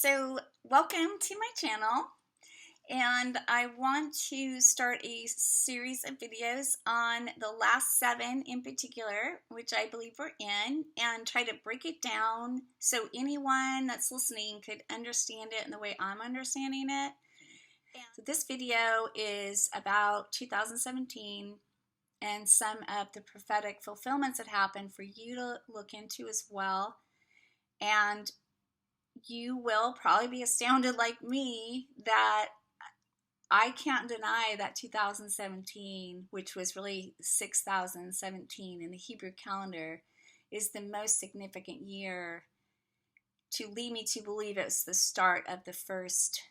So, welcome to my channel, and I want to start a series of videos on the last 7 in particular, which I believe we're in, and try to break it down so anyone that's listening could understand it in the way I'm understanding it. So this video is about 2017 and some of the prophetic fulfillments that happened for you to look into as well. And you will probably be astounded like me that I can't deny that 2017, which was really 6017 in the Hebrew calendar, is the most significant year to lead me to believe it's the start of the first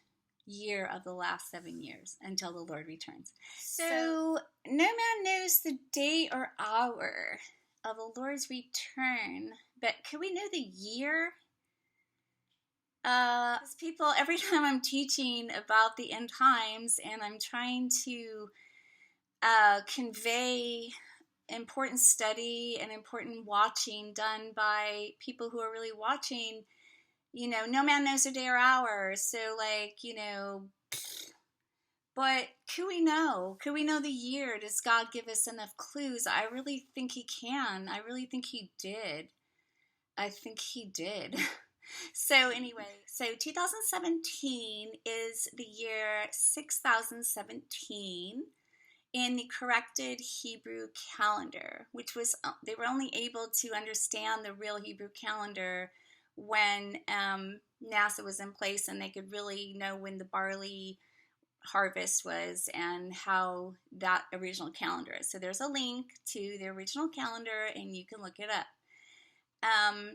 year of the last 7 years until the Lord returns. So no man knows the day or hour of the Lord's return, but could we know the year? People, every time I'm teaching about the end times and I'm trying to convey important study and important watching done by people who are really watching, no man knows a day or hour. So, but could we know? Could we know the year? Does God give us enough clues? I really think He can. I really think He did. I think He did. So anyway, 2017 is the year 6017 in the corrected Hebrew calendar, which was, they were only able to understand the real Hebrew calendar when NASA was in place and they could really know when the barley harvest was and how that original calendar is. So there's a link to the original calendar and you can look it up.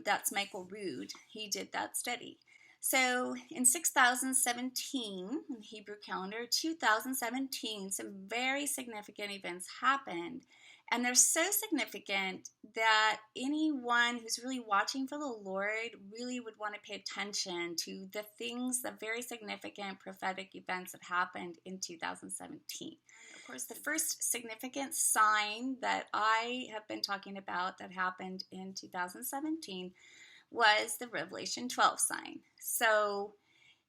That's Michael Rood. He did that study. So in 6017, in the Hebrew calendar, 2017, some very significant events happened. And they're so significant that anyone who's really watching for the Lord really would want to pay attention to the things, the very significant prophetic events that happened in 2017. Of course, the first significant sign that I have been talking about that happened in 2017 was the Revelation 12 sign. So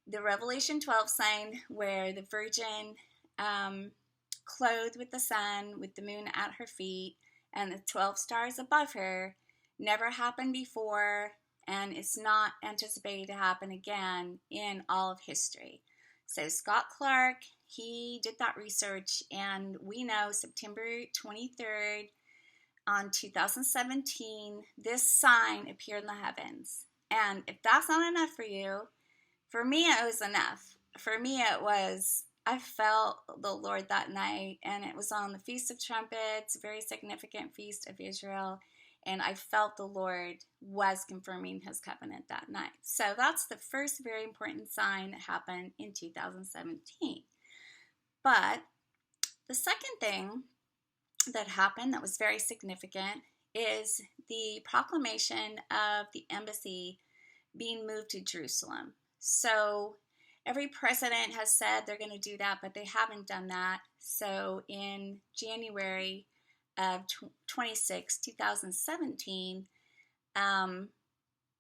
the Revelation 12 sign where the Virgin clothed with the sun, with the moon at her feet, and the 12 stars above her, never happened before, and it's not anticipated to happen again in all of history. So Scott Clark, he did that research, and we know September 23rd on 2017, this sign appeared in the heavens. And if that's not enough for me it was enough. For me it was, I felt the Lord that night, and it was on the Feast of Trumpets, a very significant feast of Israel, and I felt the Lord was confirming His covenant that night. So that's the first very important sign that happened in 2017. But the second thing that happened that was very significant is the proclamation of the embassy being moved to Jerusalem. So every president has said they're going to do that, but they haven't done that. So in January of 2017,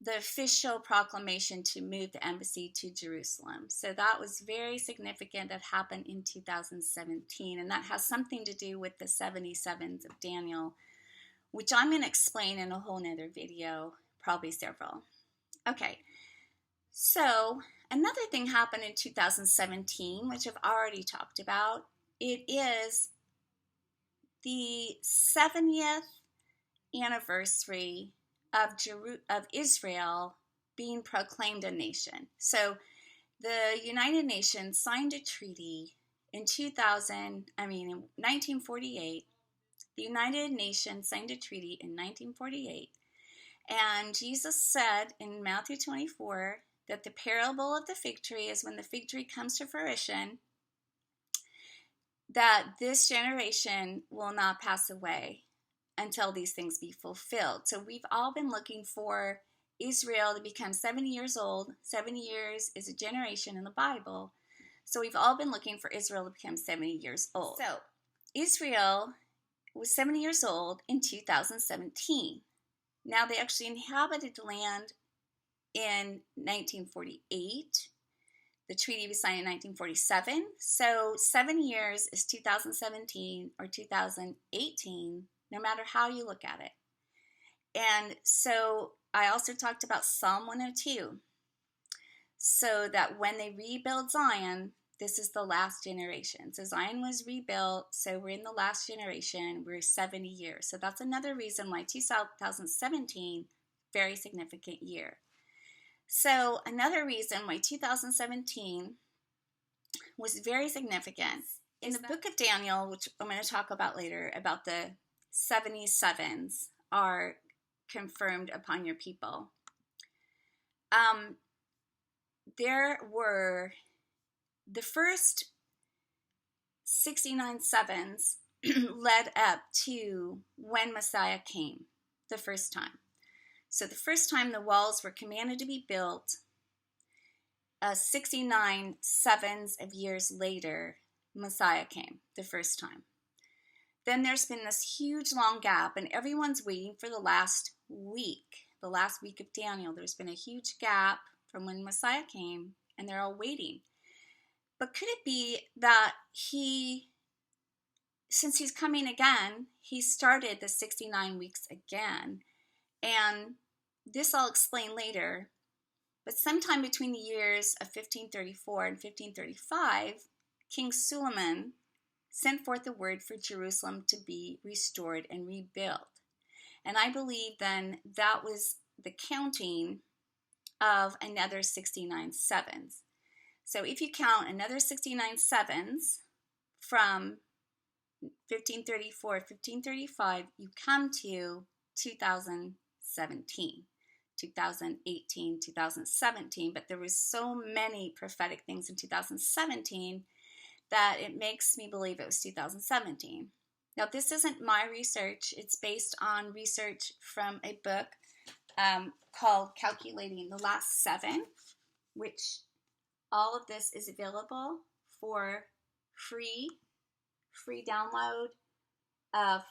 the official proclamation to move the embassy to Jerusalem. So that was very significant. That happened in 2017, and that has something to do with the 77s of Daniel, which I'm going to explain in a whole nother video, probably several. Okay, so another thing happened in 2017, which I've already talked about. It is the 70th anniversary of Israel being proclaimed a nation. So the United Nations signed a treaty in 1948. The United Nations signed a treaty in 1948. And Jesus said in Matthew 24 that the parable of the fig tree is when the fig tree comes to fruition, that this generation will not pass away until these things be fulfilled. So we've all been looking for Israel to become 70 years old. 70 years is a generation in the Bible. So we've all been looking for Israel to become 70 years old. So Israel was 70 years old in 2017. Now they actually inhabited land in 1948. The treaty was signed in 1947. So 7 years is 2017 or 2018, no matter how you look at it. And so I also talked about Psalm 102. So that when they rebuild Zion, this is the last generation. So Zion was rebuilt, so we're in the last generation, we're 70 years. So that's another reason why 2017, very significant year. So another reason why 2017 was very significant, in the book of Daniel, which I'm going to talk about later, about the 77s are confirmed upon your people. There were the first 69 sevens led up to when Messiah came the first time. So the first time the walls were commanded to be built, 69 sevens of years later, Messiah came the first time. Then there's been this huge long gap, and everyone's waiting for the last week of Daniel. There's been a huge gap from when Messiah came, and they're all waiting. But could it be that since he's coming again, he started the 69 weeks again? And this I'll explain later. But sometime between the years of 1534 and 1535, King Suleiman sent forth a word for Jerusalem to be restored and rebuilt. And I believe then that was the counting of another 69 sevens. So if you count another 69 sevens from 1534, 1535, you come to 2017, 2018, 2017. But there was so many prophetic things in 2017 that it makes me believe it was 2017. Now, this isn't my research. It's based on research from a book called Calculating the Last Seven, which all of this is available for free download,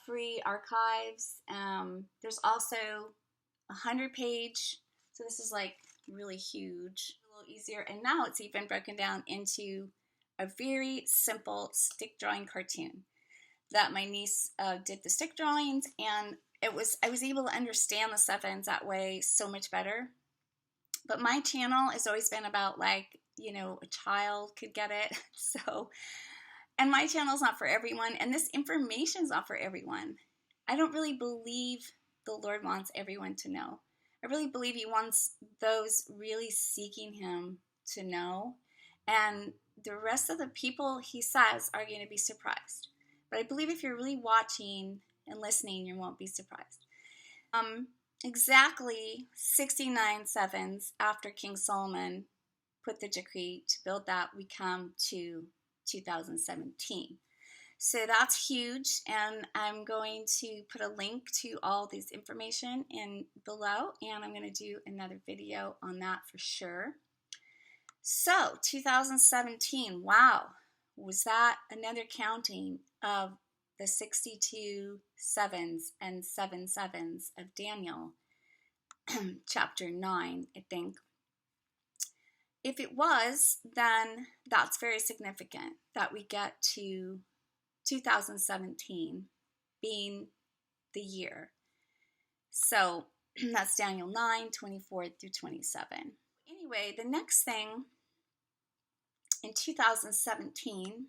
free archives. There's also 100-page, so this is like really huge, a little easier. And now it's even broken down into a very simple stick drawing cartoon that my niece did the stick drawings, and I was able to understand the sevens that way so much better. But my channel has always been about, like, you know, a child could get it. So, and my channel is not for everyone, and this information is not for everyone. I don't really believe the Lord wants everyone to know. I really believe He wants those really seeking Him to know, and the rest of the people, He says, are going to be surprised. But I believe if you're really watching and listening, you won't be surprised. Exactly 69 sevens after King Solomon put the decree to build that, we come to 2017. So that's huge, and I'm going to put a link to all this information in below, and I'm going to do another video on that for sure. So 2017, wow, was that another counting of the 62 sevens and 7 sevens of Daniel, chapter 9, I think. If it was, then that's very significant that we get to 2017 being the year. So that's Daniel 9, 24 through 27. Anyway, the next thing in 2017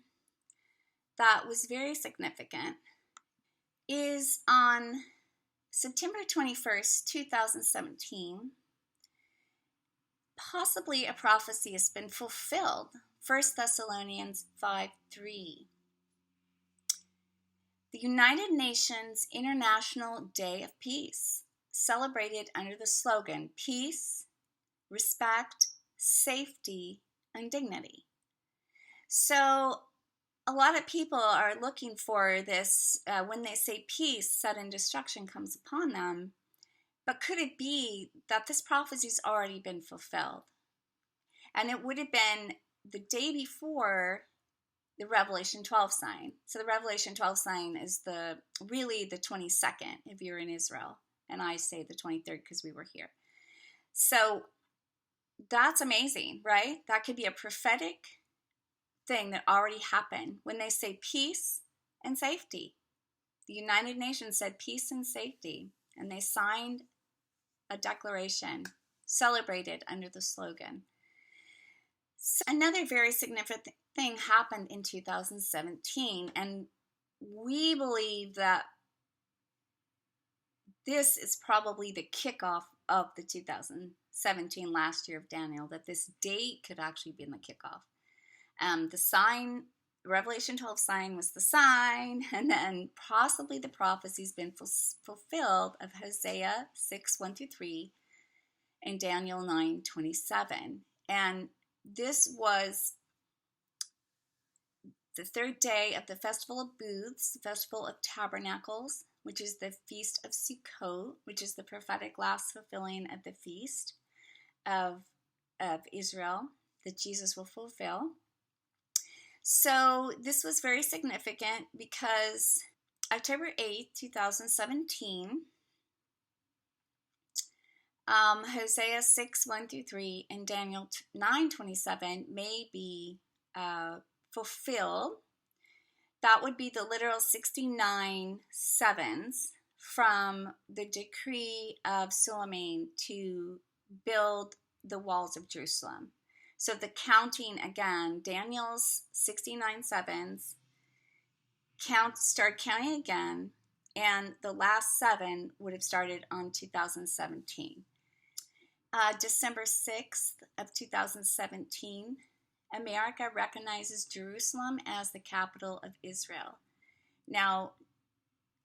that was very significant is on September 21st, 2017, possibly a prophecy has been fulfilled. 1 Thessalonians 5:3. The United Nations International Day of Peace, celebrated under the slogan, peace, respect, safety, and dignity. So a lot of people are looking for this, when they say peace, sudden destruction comes upon them. But could it be that this prophecy's already been fulfilled? And it would have been the day before the Revelation 12 sign. So the Revelation 12 sign is really the 22nd if you're in Israel. And I say the 23rd because we were here. So That's amazing, right? That could be a prophetic thing that already happened when they say peace and safety. The United Nations said peace and safety, and they signed a declaration celebrated under the slogan. So another very significant thing happened in 2017, and we believe that this is probably the kickoff of the 2017 last year of Daniel, that this date could actually be in the kickoff. The sign, Revelation 12 sign was the sign, and then possibly the prophecies been fulfilled of Hosea 6, 1 through 3, and Daniel 9, 27. And this was the third day of the Festival of Booths, the Festival of Tabernacles, which is the Feast of Sukkot, which is the prophetic last fulfilling of the feast of Israel that Jesus will fulfill. So this was very significant because October 8th, 2017, Hosea 6, 1 through 3, and Daniel 9, 27 may be fulfilled. That would be the literal 69 sevens from the decree of Suleiman to build the walls of Jerusalem. So the counting again, Daniel's 69 sevens, start counting again, and the last 7 would have started on 2017. December 6th of 2017, America recognizes Jerusalem as the capital of Israel. Now,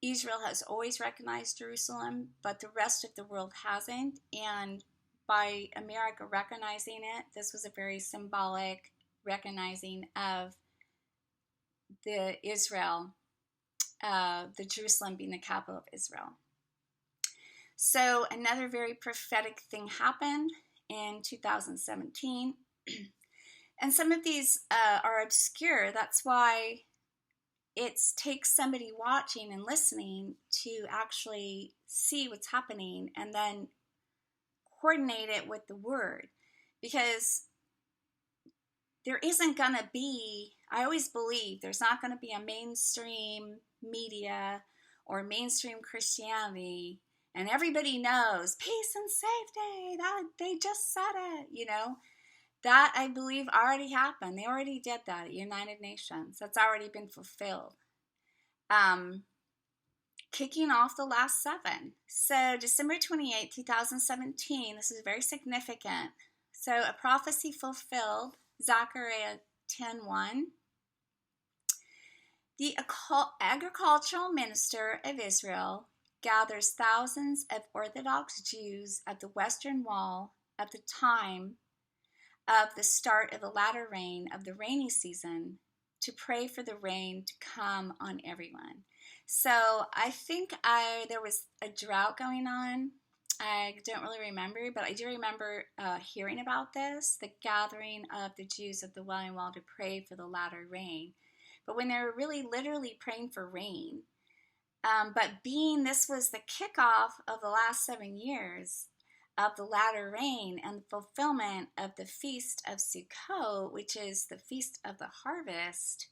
Israel has always recognized Jerusalem, but the rest of the world hasn't, and by America recognizing it, this was a very symbolic recognizing of the Jerusalem being the capital of Israel. So another very prophetic thing happened in 2017, and some of these are obscure. That's why it takes somebody watching and listening to actually see what's happening and then coordinate it with the word, because there isn't going to be, I always believe there's not going to be a mainstream media or mainstream Christianity and everybody knows peace and safety, that they just said it, that I believe already happened. They already did that at United Nations. That's already been fulfilled. Kicking off the last 7. So December 28, 2017, this is very significant. So a prophecy fulfilled, Zechariah 10:1. The agricultural minister of Israel gathers thousands of Orthodox Jews at the Western Wall at the time of the start of the latter rain of the rainy season to pray for the rain to come on everyone. So I think there was a drought going on. I don't really remember, but I do remember hearing about this, the gathering of the Jews at the Wailing Wall to pray for the latter rain. But when they were really literally praying for rain, but being this was the kickoff of the last 7 years of the latter rain and the fulfillment of the Feast of Sukkot, which is the Feast of the Harvest,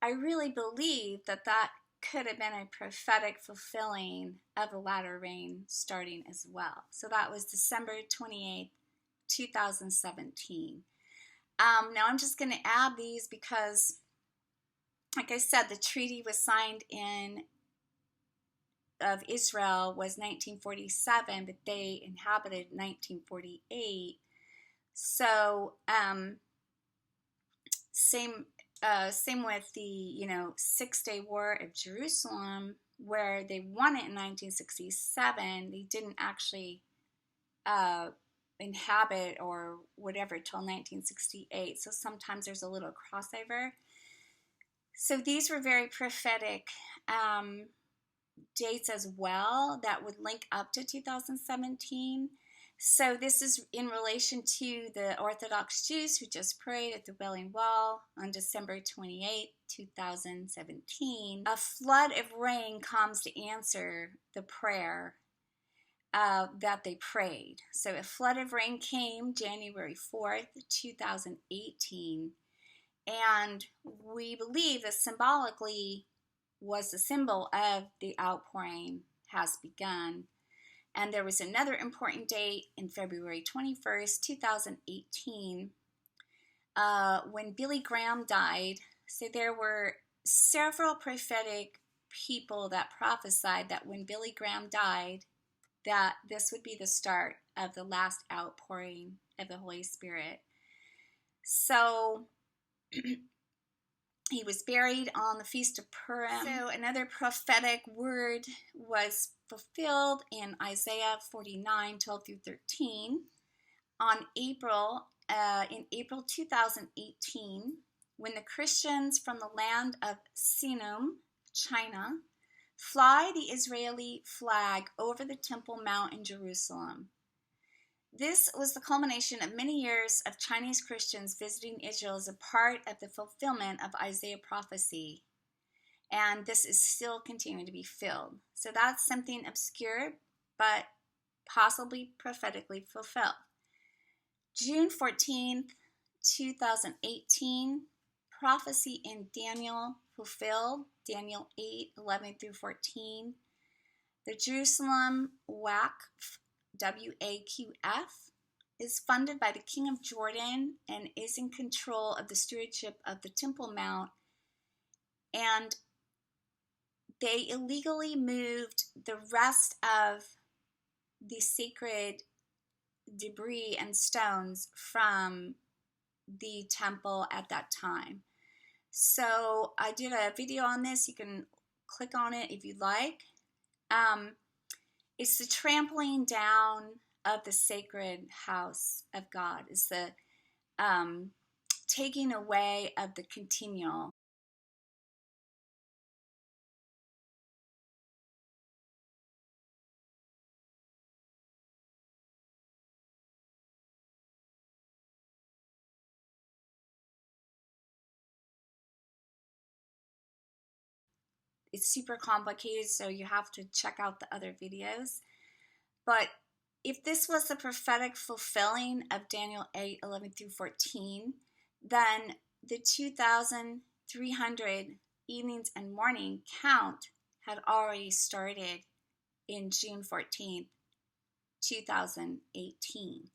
I really believe that could have been a prophetic fulfilling of the latter rain starting as well. So that was December 28th, 2017. Now I'm just going to add these because, like I said, the treaty was signed of Israel was 1947, but they inhabited 1948. So same with the 6-Day War of Jerusalem, where they won it in 1967. They didn't actually inhabit or whatever till 1968. So sometimes there's a little crossover. So these were very prophetic dates as well that would link up to 2017. So this is in relation to the Orthodox Jews who just prayed at the Wailing Wall on December 28, 2017. A flood of rain comes to answer the prayer. that they prayed. So a flood of rain came January 4th, 2018, and we believe that symbolically was the symbol of the outpouring has begun. And there was another important date in February 21st, 2018, when Billy Graham died. So there were several prophetic people that prophesied that when Billy Graham died, that this would be the start of the last outpouring of the Holy Spirit. So he was buried on the Feast of Purim. So another prophetic word was fulfilled in Isaiah 49, 12 through 13. In April 2018, when the Christians from the land of Sinum, China, fly the Israeli flag over the Temple Mount in Jerusalem. This was the culmination of many years of Chinese Christians visiting Israel as a part of the fulfillment of Isaiah prophecy. And this is still continuing to be filled. So that's something obscure, but possibly prophetically fulfilled. June 14th, 2018, prophecy in Daniel fulfilled, Daniel 8, 11 through 14. The Jerusalem Waqf, WAQF, is funded by the King of Jordan and is in control of the stewardship of the Temple Mount. And they illegally moved the rest of the sacred debris and stones from the temple at that time. So I did a video on this. You can click on it if you'd like. It's the trampling down of the sacred house of God. It's the taking away of the continual. It's super complicated, so you have to check out the other videos. But if this was the prophetic fulfilling of Daniel 8, 11 through 14, then the 2,300 evenings and morning count had already started in June 14th, 2018.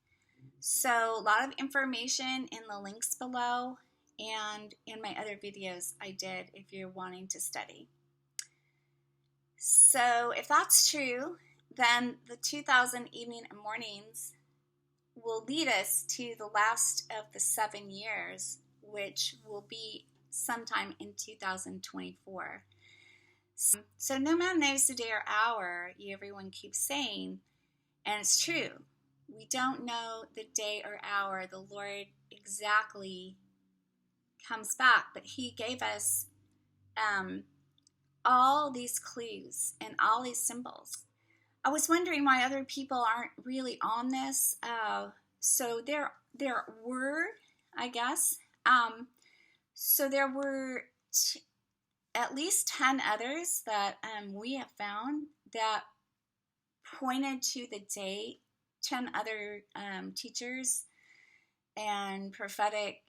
So a lot of information in the links below and in my other videos I did if you're wanting to study. So if that's true, then the 2,000 evening and mornings will lead us to the last of the 7 years, which will be sometime in 2024. So no man knows the day or hour, everyone keeps saying, and it's true. We don't know the day or hour the Lord exactly comes back, but He gave us all these clues and all these symbols. I was wondering why other people aren't really on this. So there were, I guess. So there were at least 10 others that we have found that pointed to the date. 10 other teachers and prophetic,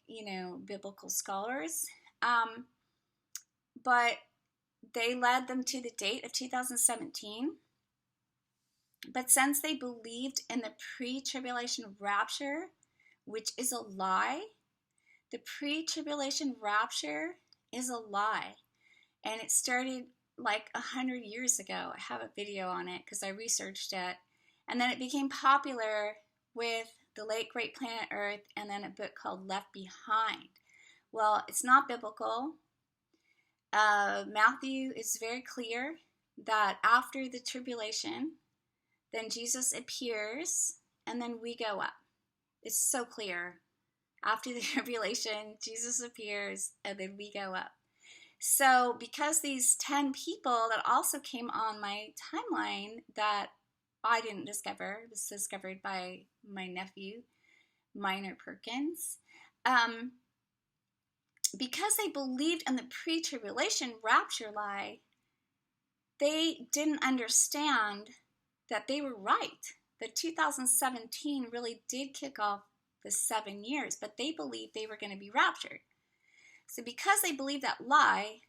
biblical scholars. But they led them to the date of 2017. But since they believed in the pre-tribulation rapture, which is a lie, the pre-tribulation rapture is a lie. And it started like 100 years ago. I have a video on it because I researched it. And then it became popular with the late great planet Earth and then a book called Left Behind. Well, it's not biblical. Matthew is very clear that after the tribulation, then Jesus appears, and then we go up. It's so clear. After the tribulation, Jesus appears, and then we go up. So because these 10 people that also came on my timeline that I didn't discover, this was discovered by my nephew, Minor Perkins, because they believed in the pre-tribulation rapture lie, they didn't understand that they were right. That 2017 really did kick off the 7 years, but they believed they were going to be raptured. So because they believed that lie,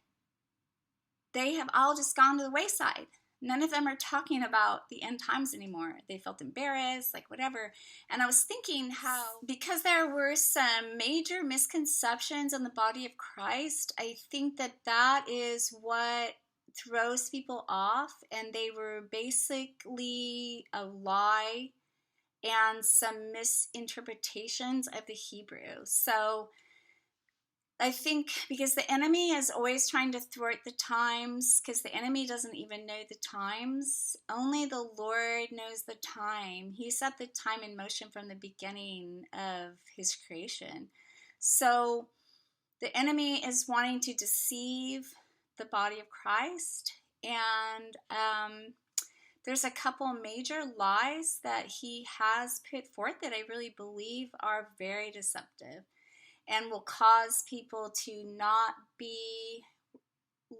they have all just gone to the wayside. None of them are talking about the end times anymore. They felt embarrassed, like whatever. And I was thinking how, because there were some major misconceptions in the body of Christ, I think that that is what throws people off. And they were basically a lie and some misinterpretations of the Hebrew. So I think because the enemy is always trying to thwart the times, because the enemy doesn't even know the times. Only the Lord knows the time. He set the time in motion from the beginning of his creation. So the enemy is wanting to deceive the body of Christ. And there's a couple major lies that he has put forth that I really believe are very deceptive and will cause people to not be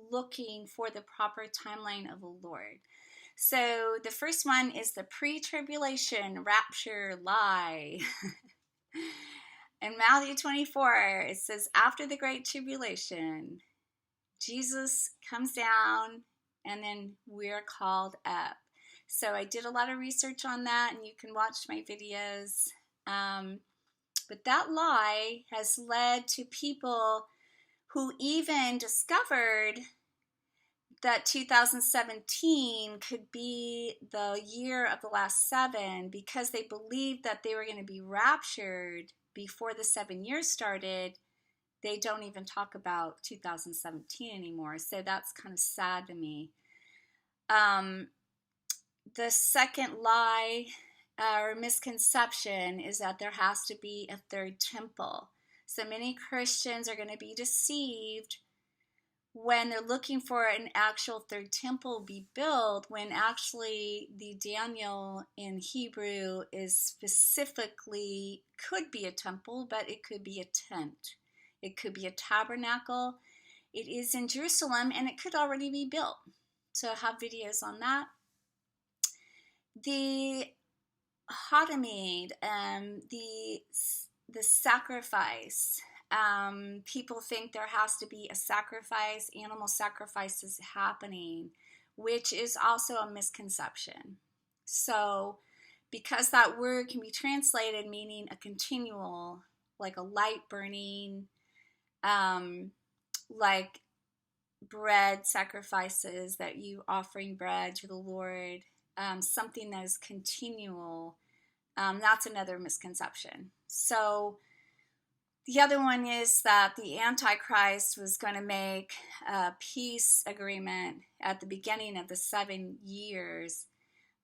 looking for the proper timeline of the Lord. So the first one is the pre-tribulation rapture lie. In Matthew 24, it says, after the great tribulation, Jesus comes down and then we're called up. So I did a lot of research on that, and you can watch my videos. But that lie has led to people who even discovered that 2017 could be the year of the last 7 because they believed that they were going to be raptured before the 7 years started. They don't even talk about 2017 anymore. So that's kind of sad to me. The second lie or misconception is that there has to be a third temple. So many Christians are going to be deceived when they're looking for an actual third temple be built, when actually the Daniel in Hebrew is specifically, could be a temple, but it could be a tent. It could be a tabernacle. It is in Jerusalem, and it could already be built. So I have videos on that. The Hotamid, the sacrifice. People think there has to be a sacrifice, animal sacrifices happening, which is also a misconception. So because that word can be translated meaning a continual, like a light burning, like bread sacrifices, that you offering bread to the Lord, something that is continual, that's another misconception. So the other one is that the Antichrist was going to make a peace agreement at the beginning of the 7 years,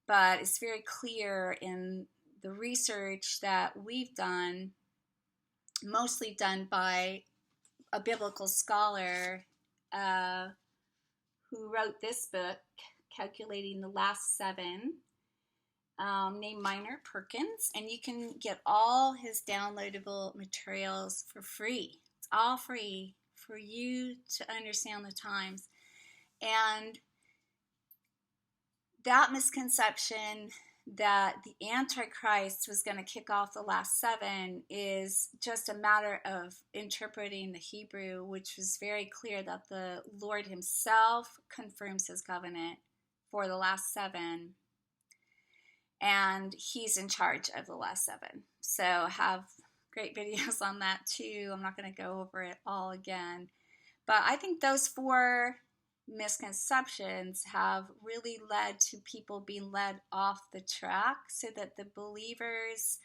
but it's very clear in the research that we've done, mostly done by a biblical scholar who wrote this book, Calculating the Last 7, named Minor Perkins, and you can get all his downloadable materials for free. It's all free for you to understand the times. And that misconception that the Antichrist was going to kick off the last 7 is just a matter of interpreting the Hebrew, which was very clear that the Lord himself confirms his covenant for the last 7. And he's in charge of the last 7. So I have great videos on that too. I'm not going to go over it all again. But I think those 4 misconceptions have really led to people being led off the track, so that the believers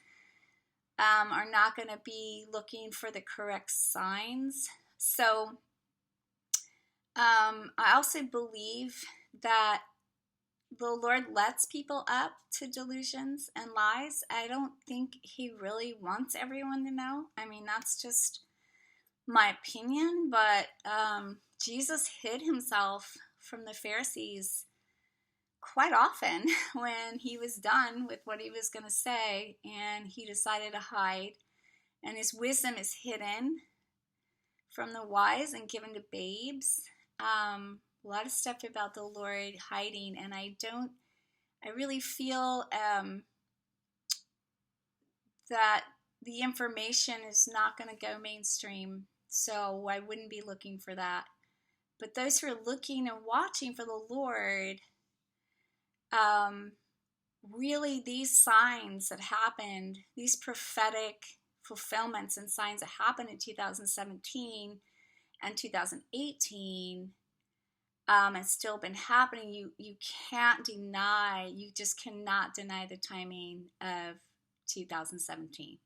are not going to be looking for the correct signs. So I also believe that the Lord lets people up to delusions and lies. I don't think he really wants everyone to know. I mean, that's just my opinion, but Jesus hid himself from the Pharisees quite often when he was done with what he was going to say, and he decided to hide. And his wisdom is hidden from the wise and given to babes. A lot of stuff about the Lord hiding, and I I really feel that the information is not going to go mainstream, so I wouldn't be looking for that. But those who are looking and watching for the Lord, um, really these signs that happened, these prophetic fulfillments and signs that happened in 2017 and 2018, and still been happening, you can't deny, you just cannot deny the timing of 2017.